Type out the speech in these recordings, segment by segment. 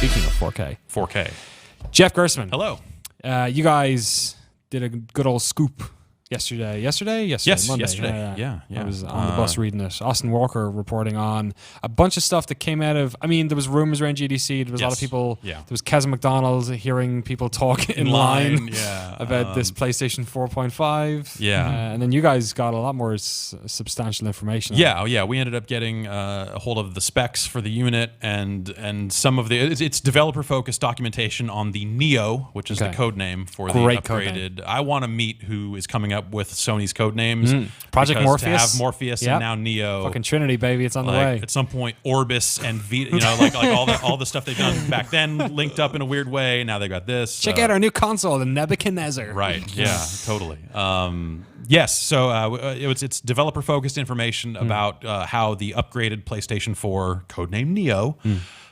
Speaking of 4K. 4K. Jeff Gerstmann. Hello. You guys did a good old scoop yesterday. Yes, Monday. yesterday. Yeah. I was on the bus reading it. Austin Walker reporting on a bunch of stuff that came out of, I mean, there was rumors around GDC. There was a lot of people. Yeah. There was Kaz McDonald hearing people talk in line about this PlayStation 4.5. Yeah. And then you guys got a lot more substantial information. Yeah. We ended up getting a hold of the specs for the unit and some of the it's developer-focused documentation on the Neo, which is the code name for the upgraded. I want to meet who is coming up with Sony's code names. Project Morpheus. To have Morpheus and now Neo. Fucking Trinity, baby. It's on the way. At some point, Orbis and Vita, like all the stuff they've done back then linked up in a weird way. Now they got this. Check out our new console, the Nebuchadnezzar. Right. Yeah. Totally. Yes. So it's developer-focused information about how the upgraded PlayStation 4, codename Neo,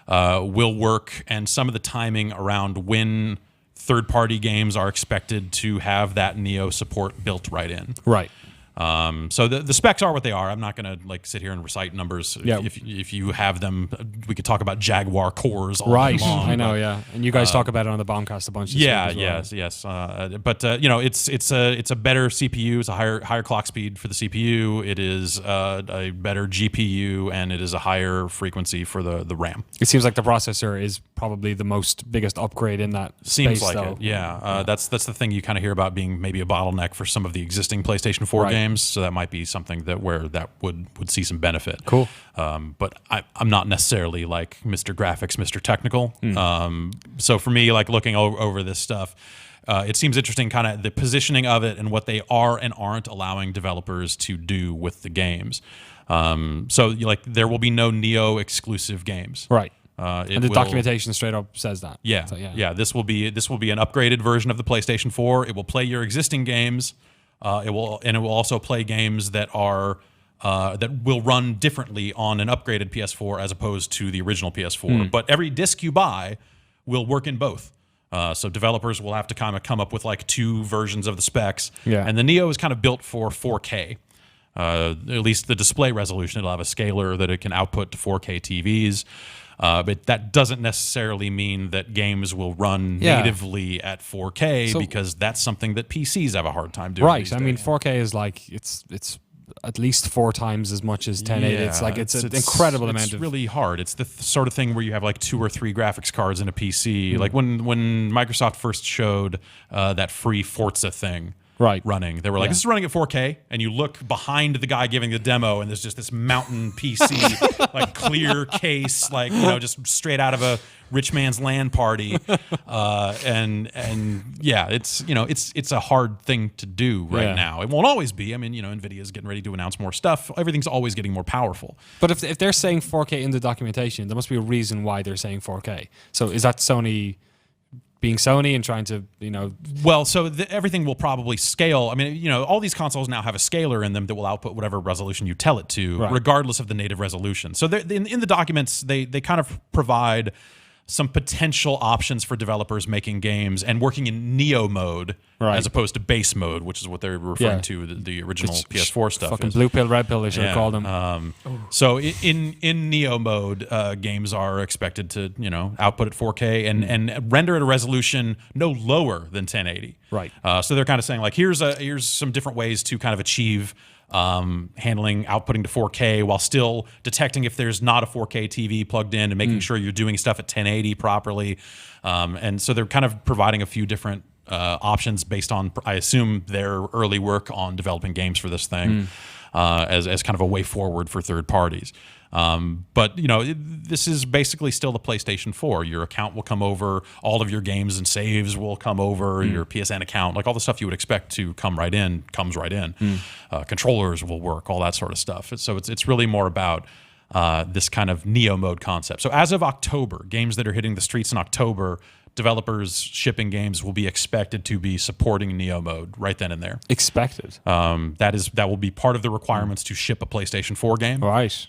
will work, and some of the timing around when third-party games are expected to have that Neo support built right in. Right. So the specs are what they are. I'm not going to sit here and recite numbers. Yeah. If you have them, we could talk about Jaguar cores all right. day long. I know, yeah. And you guys talk about it on the Bombcast a bunch. Yeah, as well. yes. But it's a better CPU. It's a higher clock speed for the CPU. It is a better GPU, and it is a higher frequency for the RAM. It seems like the processor is probably the biggest upgrade in that Seems space, like though. it. Yeah. That's the thing you kind of hear about being maybe a bottleneck for some of the existing PlayStation 4 games. So that might be something where that would see some benefit. Cool. But I'm not necessarily like Mr. Graphics, Mr. Technical. So for me, looking over this stuff, it seems interesting, kind of the positioning of it and what they are and aren't allowing developers to do with the games. So there will be no Neo exclusive games. Right. And the documentation straight up says that. Yeah. So, yeah. This will be an upgraded version of the PlayStation 4. It will play your existing games. It will also play games that are that will run differently on an upgraded PS4 as opposed to the original PS4. But every disc you buy will work in both. So developers will have to kind of come up with two versions of the specs. Yeah. And the Neo is kind of built for 4K. At least the display resolution. It'll have a scaler that it can output to 4K TVs. But that doesn't necessarily mean that games will run natively at 4K because that's something that PCs have a hard time doing. Right. I mean, 4K is it's at least 4 times as much as 1080. It's an incredible amount of. It's really hard. It's the sort of thing where you have 2 or 3 graphics cards in a PC. Like when Microsoft first showed that free Forza thing. Running. They were like, this is running at 4K, and you look behind the guy giving the demo, and there's just this mountain PC, clear case, just straight out of a rich man's LAN party, and yeah, it's a hard thing to do right now. It won't always be. I mean, Nvidia's getting ready to announce more stuff. Everything's always getting more powerful. But if they're saying 4K in the documentation, there must be a reason why they're saying 4K. So is that Sony being Sony and trying to, Well, so everything will probably scale. I mean, all these consoles now have a scaler in them that will output whatever resolution you tell it to, regardless of the native resolution. So in the documents, they kind of provide some potential options for developers making games and working in Neo mode as opposed to base mode, which is what they're referring to, the original PS4 stuff. Fucking blue pill, red pill, they should have called them. So in Neo mode, games are expected to output at 4K and render at a resolution no lower than 1080. Right. So they're kind of saying here's some different ways to kind of achieve handling outputting to 4K while still detecting if there's not a 4K TV plugged in and making sure you're doing stuff at 1080 properly. And so they're kind of providing a few different options based on, I assume, their early work on developing games for this thing as kind of a way forward for third parties. But this is basically still the PlayStation 4. Your account will come over, all of your games and saves will come over, your PSN account, all the stuff you would expect to come right in, comes right in. Controllers will work, all that sort of stuff. So it's really more about this kind of Neo mode concept. So as of October, games that are hitting the streets in October, developers shipping games will be expected to be supporting Neo mode right then and there. Expected. That will be part of the requirements to ship a PlayStation 4 game. Right.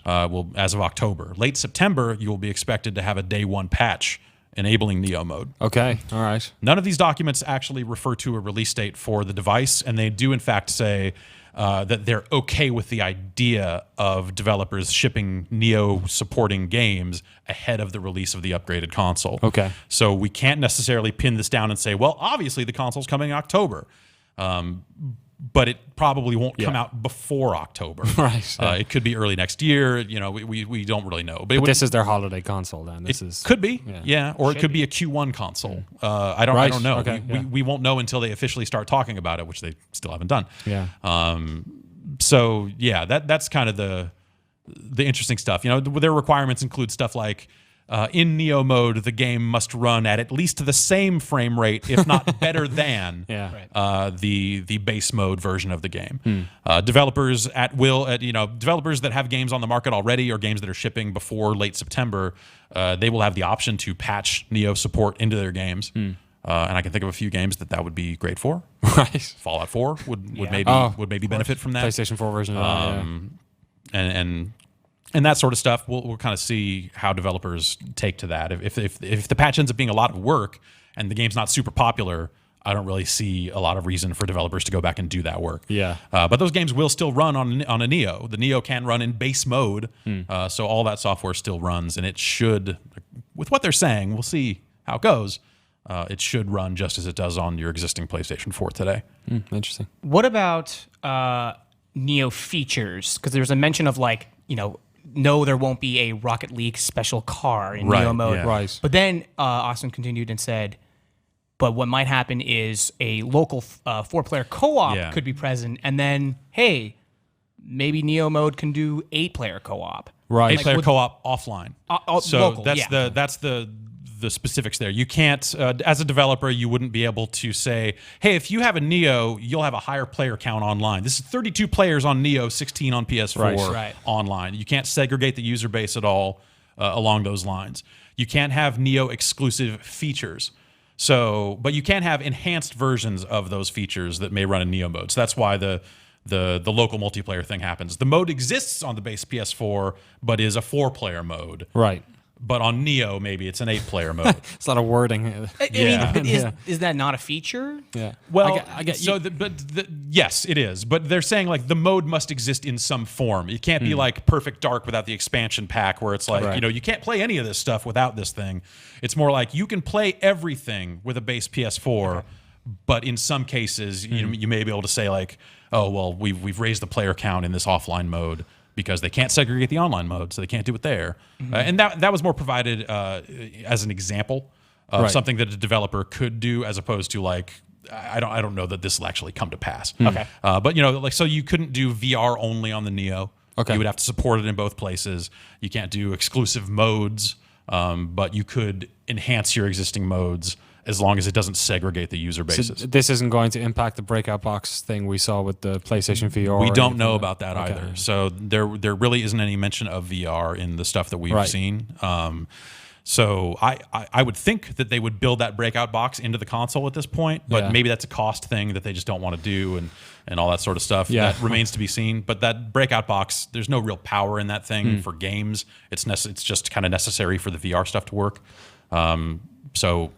As of October. Late September, you will be expected to have a day 1 patch enabling Neo mode. Okay. All right. None of these documents actually refer to a release date for the device, and they do in fact say that they're okay with the idea of developers shipping Neo supporting games ahead of the release of the upgraded console. Okay. So we can't necessarily pin this down and say, well, obviously the console's coming in October. But it probably won't come out before October. Right. It could be early next year. You know, we don't really know. But this is their holiday console then. This is could be, or it could be a Q1 console. I don't know. Okay, we won't know until they officially start talking about it, which they still haven't done. Yeah. So yeah, that's kind of the interesting stuff. You know, their requirements include stuff like in Neo mode, the game must run at least the same frame rate, if not better than the base mode version of the game. Developers developers that have games on the market already or games that are shipping before late September, they will have the option to patch Neo support into their games. And I can think of a few games that would be great for. Right. Fallout 4 would maybe benefit from that. PlayStation 4 version of that, and that sort of stuff. We'll kind of see how developers take to that. If the patch ends up being a lot of work and the game's not super popular, I don't really see a lot of reason for developers to go back and do that work. Yeah. But those games will still run on a Neo. The Neo can run in base mode, so all that software still runs, and it should, with what they're saying, we'll see how it goes. It should run just as it does on your existing PlayStation 4 today. Interesting. What about Neo features? Because there's a mention of no, there won't be a Rocket League special car in Neo mode. Yeah. Right. But then Austin continued and said, but what might happen is a local 4-player co-op could be present, and then, hey, maybe Neo mode can do 8-player co-op. Right. 8-player co-op offline. So local, that's the specifics there. You can't, as a developer, you wouldn't be able to say, hey, if you have a Neo, you'll have a higher player count online. This is 32 players on Neo, 16 on PS4 online. You can't segregate the user base at all along those lines. You can't have Neo exclusive features. So, but you can have enhanced versions of those features that may run in Neo mode. So that's why the local multiplayer thing happens. The mode exists on the base PS4, but is a 4-player mode. Right. But on Neo, maybe it's an 8-player mode. It's a lot of wording. I mean, is that not a feature? Yeah. Well, I get so yes, it is. But they're saying the mode must exist in some form. It can't be like Perfect Dark without the expansion pack, where it's like you can't play any of this stuff without this thing. It's more like you can play everything with a base PS4, but in some cases you may be able to say oh well, we've raised the player count in this offline mode, because they can't segregate the online mode, so they can't do it there. And that was more provided as an example of something that a developer could do, as opposed to I don't know that this will actually come to pass. Okay. But so you couldn't do VR only on the Neo. Okay. You would have to support it in both places. You can't do exclusive modes, but you could enhance your existing modes as long as it doesn't segregate the user bases. So this isn't going to impact the breakout box thing we saw with the PlayStation VR? We don't know about that either. So there really isn't any mention of VR in the stuff that we've seen. So I would think that they would build that breakout box into the console at this point, but maybe that's a cost thing that they just don't want to do and all that sort of stuff. Yeah. That remains to be seen. But that breakout box, there's no real power in that thing for games. It's just kind of necessary for the VR stuff to work. So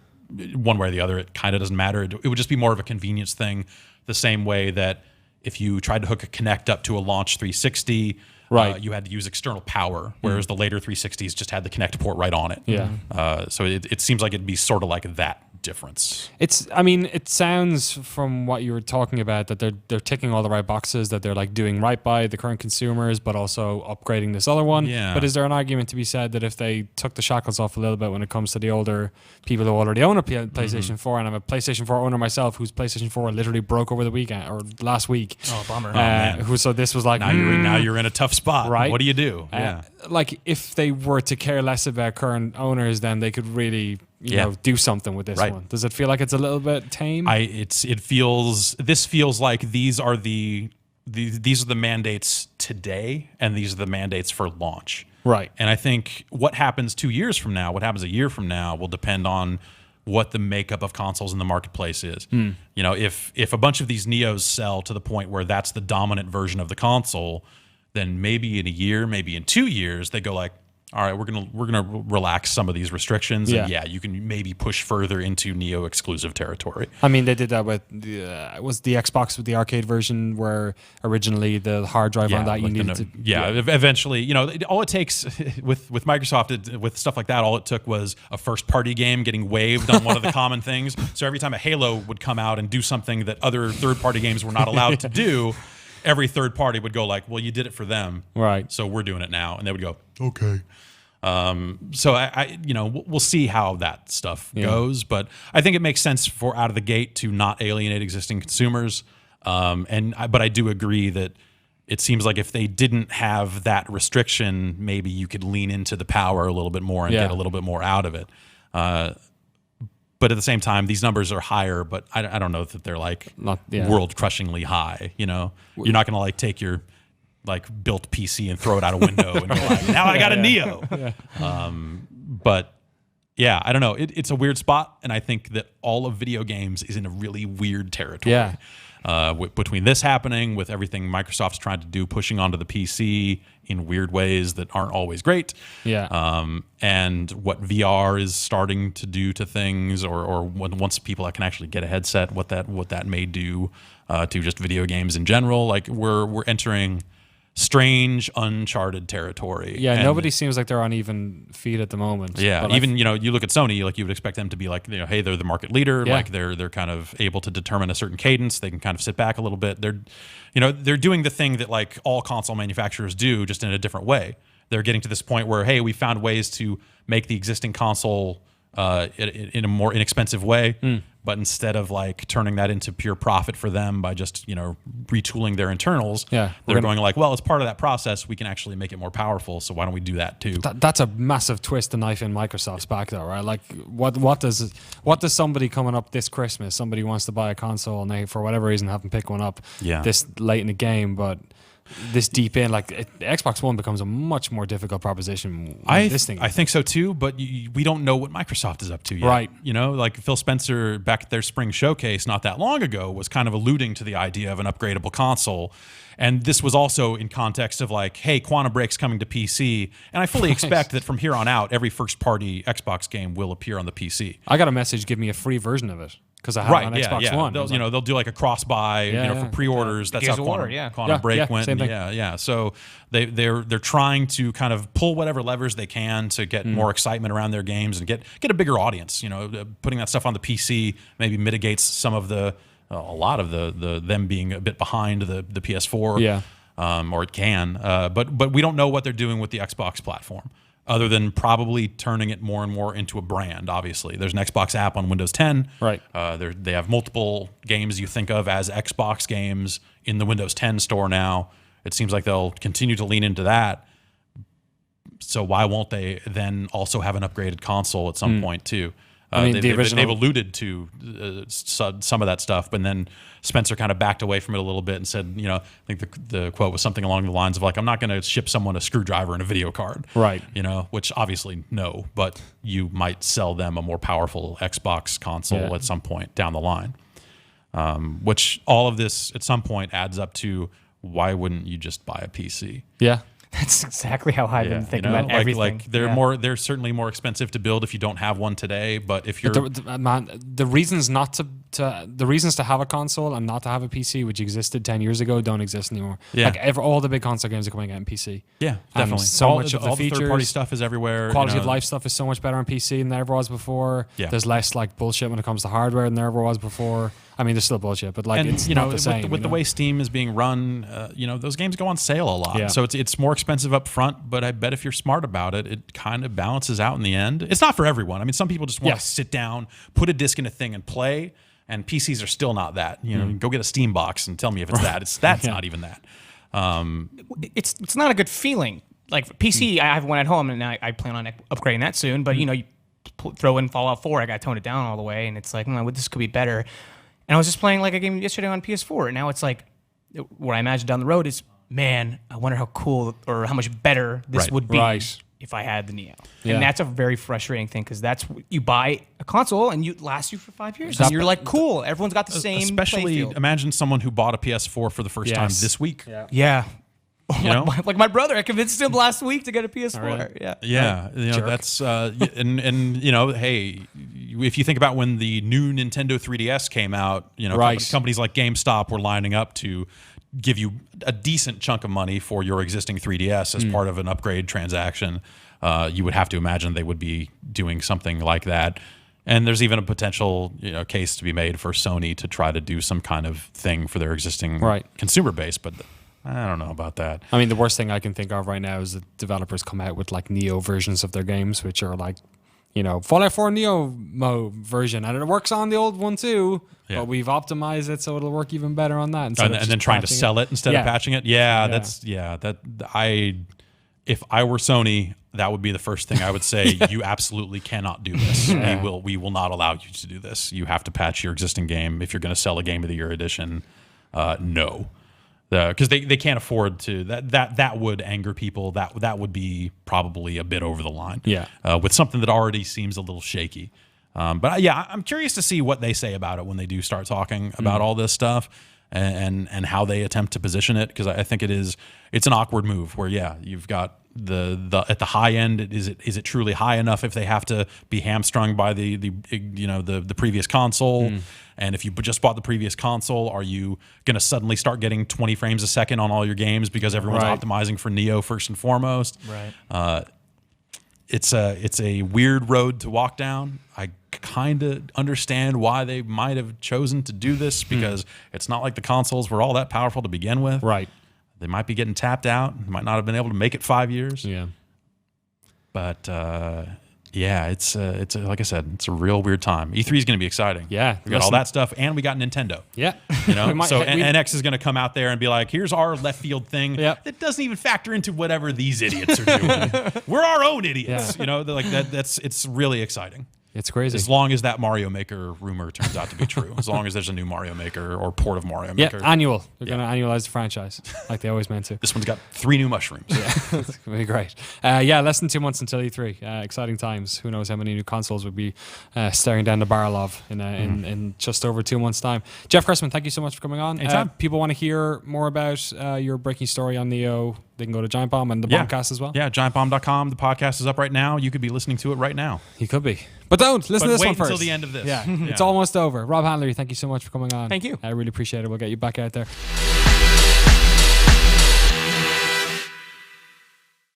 one way or the other, it kind of doesn't matter. It would just be more of a convenience thing, the same way that if you tried to hook a Kinect up to a launch 360, you had to use external power, whereas the later 360s just had the Kinect port right on it. Yeah. So it seems like it'd be sort of like that difference. It sounds from what you were talking about that they're ticking all the right boxes, that they're doing right by the current consumers, but also upgrading this other one. Yeah. But is there an argument to be said that if they took the shackles off a little bit when it comes to the older people who already own a PlayStation 4, and I'm a PlayStation 4 owner myself, whose PlayStation 4 literally broke over the weekend or last week. Oh, bummer. So this was like, now you're in a tough spot. Right. What do you do? If they were to care less about current owners, then they could really do something with this one. Does it feel like it's a little bit tame? This feels like these are the mandates today, and these are the mandates for launch. Right. And I think what happens 2 years from now, what happens a year from now, will depend on what the makeup of consoles in the marketplace is. If a bunch of these Neos sell to the point where that's the dominant version of the console, then maybe in a year, maybe in 2 years, they go all right, we're gonna relax some of these restrictions, and Yeah. you can maybe push further into Neo exclusive territory. I mean, they did that with it was the Xbox with the arcade version, where originally the hard drive on that you like needed to. Eventually, all it takes with Microsoft with stuff like that, all it took was a first party game getting waived on one of the common things. So every time a Halo would come out and do something that other third party games were not allowed to do, every third party would go like, well, you did it for them, Right. so we're doing it now, and they would go, okay. So I we'll see how that stuff goes, but I think it makes sense for out of the gate to not alienate existing consumers. But I do agree that it seems like if they didn't have that restriction, maybe you could lean into the power a little bit more and get a little bit more out of it. But at the same time, these numbers are higher, but I don't know that they're like world crushingly high. You're not going to like take your built PC and throw it out a window and go like, now I got a Neo. But yeah, I don't know. It's a weird spot, and I think that all of video games is in a really weird territory. Yeah. Between this happening, with everything Microsoft's trying to do, pushing onto the PC in weird ways that aren't always great. Yeah. And what VR is starting to do to things, or once people can actually get a headset, what that may do to just video games in general. Like we're entering strange, uncharted territory. Yeah, and nobody seems like they're on even feet at the moment. Yeah, even you look at Sony, like you would expect them to be like, hey, they're the market leader. Yeah. Like they're kind of able to determine a certain cadence. They can kind of sit back a little bit. They're doing the thing that like all console manufacturers do, just in a different way. They're getting to this point where, hey, we found ways to make the existing console in a more inexpensive way, but instead of like turning that into pure profit for them by just retooling their internals, they're going like, well, as part of that process, we can actually make it more powerful. So why don't we do that too? That's a massive twist to knife in Microsoft's back, though, right? Like, what does somebody coming up this Christmas? Somebody wants to buy a console and they, for whatever reason, haven't picked one up this late in the game, but this deep in, like Xbox One becomes a much more difficult proposition. I think so too, but we don't know what Microsoft is up to yet. Right. Like Phil Spencer back at their spring showcase not that long ago was kind of alluding to the idea of an upgradable console. And this was also in context of like, hey, Quantum Break's coming to PC. And I fully expect that from here on out, every first party Xbox game will appear on the PC. I got a message, give me a free version of it. Because I have it on Xbox One. They'll do like a cross buy, for pre-orders. That's how Quantum Break went. So they're trying to kind of pull whatever levers they can to get more excitement around their games and get a bigger audience. Putting that stuff on the PC maybe mitigates some of a lot of the them being a bit behind the PS4. Yeah. Or it can. But we don't know what they're doing with the Xbox platform, other than probably turning it more and more into a brand. Obviously, there's an Xbox app on Windows 10. Right. They have multiple games you think of as Xbox games in the Windows 10 store now. It seems like they'll continue to lean into that. So why won't they then also have an upgraded console at some point too? They've alluded to some of that stuff, but then Spencer kind of backed away from it a little bit and said, I think the quote was something along the lines of like, I'm not going to ship someone a screwdriver and a video card. Right. Which obviously no, but you might sell them a more powerful Xbox console at some point down the line. Which all of this at some point adds up to, why wouldn't you just buy a PC? Yeah. That's exactly how I've been thinking about everything. Like they're certainly more expensive to build if you don't have one today. But if you're the reasons to have a console and not to have a PC, which existed 10 years ago, don't exist anymore. Yeah. Like all the big console games are coming out in PC. Yeah, definitely. So much of the features, third party stuff is everywhere. Quality of life stuff is so much better on PC than there ever was before. Yeah. There's less like bullshit when it comes to hardware than there ever was before. I mean, there's still bullshit, but like it's not the same. With the way Steam is being run, those games go on sale a lot. Yeah. So it's more expensive up front, but I bet if you're smart about it, it kind of balances out in the end. It's not for everyone. I mean, some people just want to sit down, put a disc in a thing and play, and PCs are still not that. Go get a Steam box and tell me if it's that. That's not even that. It's not a good feeling. Like PC, I have one at home, and I plan on upgrading that soon, but you throw in Fallout 4, I got to tone it down all the way, and it's like, this could be better. And I was just playing like a game yesterday on PS4, and now it's like, what I imagine down the road is, man, I wonder how cool or how much better this would be if I had the Neo. Yeah. And that's a very frustrating thing, because that's you buy a console and it lasts you for 5 years. And you're like, cool, everyone's got the same Especially playfield. Imagine someone who bought a PS4 for the first time this week. Yeah. You know, like my brother, I convinced him last week to get a PS4. Really? Yeah. You know, that's and you know, hey, if you think about when the new Nintendo 3DS came out, you know, companies like GameStop were lining up to give you a decent chunk of money for your existing 3DS as part of an upgrade transaction. You would have to imagine they would be doing something like that. And there's even a potential, you know, case to be made for Sony to try to do some kind of thing for their existing consumer base, but I don't know about that. I mean, the worst thing I can think of right now is that developers come out with like Neo versions of their games, which are like, you know, Fallout 4 Neo version, and it works on the old one too, but we've optimized it so it'll work even better on that. And then trying to sell it instead of patching it. If I were Sony, that would be the first thing I would say. You absolutely cannot do this. We will not allow you to do this. You have to patch your existing game if you're going to sell a Game of the Year edition. No, because they can't afford to. That would anger people. That would be probably a bit over the line. With something that already seems a little shaky. But I'm curious to see what they say about it when they do start talking about all this stuff. And how they attempt to position it, because I think it's an awkward move where you've got the at the high end, is it truly high enough if they have to be hamstrung by the previous console? And if you just bought the previous console, are you going to suddenly start getting 20 frames a second on all your games because everyone's optimizing for Neo first and foremost? It's a weird road to walk down. I kind of understand why they might have chosen to do this, because it's not like the consoles were all that powerful to begin with. They might be getting tapped out. Might not have been able to make it 5 years. But it's like I said, it's a real weird time. E3 is going to be exciting. We got all that stuff, and we got Nintendo. You know, NX is going to come out there and be like, "Here's our left field thing that doesn't even factor into whatever these idiots are doing. We're our own idiots." You know, like that. It's really exciting. It's crazy. As long as that Mario Maker rumor turns out to be true. As long as there's a new Mario Maker or port of Mario Maker. Annual. They're going to annualize the franchise like they always meant to. This one's got 3 new mushrooms. It's going to be great. Less than 2 months until E3. Exciting times. Who knows how many new consoles we'll be staring down the barrel of in just over 2 months' time. Jeff Gerstmann, thank you so much for coming on. Anytime. People want to hear more about your breaking story on Neo. They can go to Giant Bomb and the Bombcast as well. GiantBomb.com. The podcast is up right now. You could be listening to it right now. You could be. But don't. Listen to this one first. Wait until the end of this. It's almost over. Rob Handler, thank you so much for coming on. Thank you. I really appreciate it. We'll get you back out there.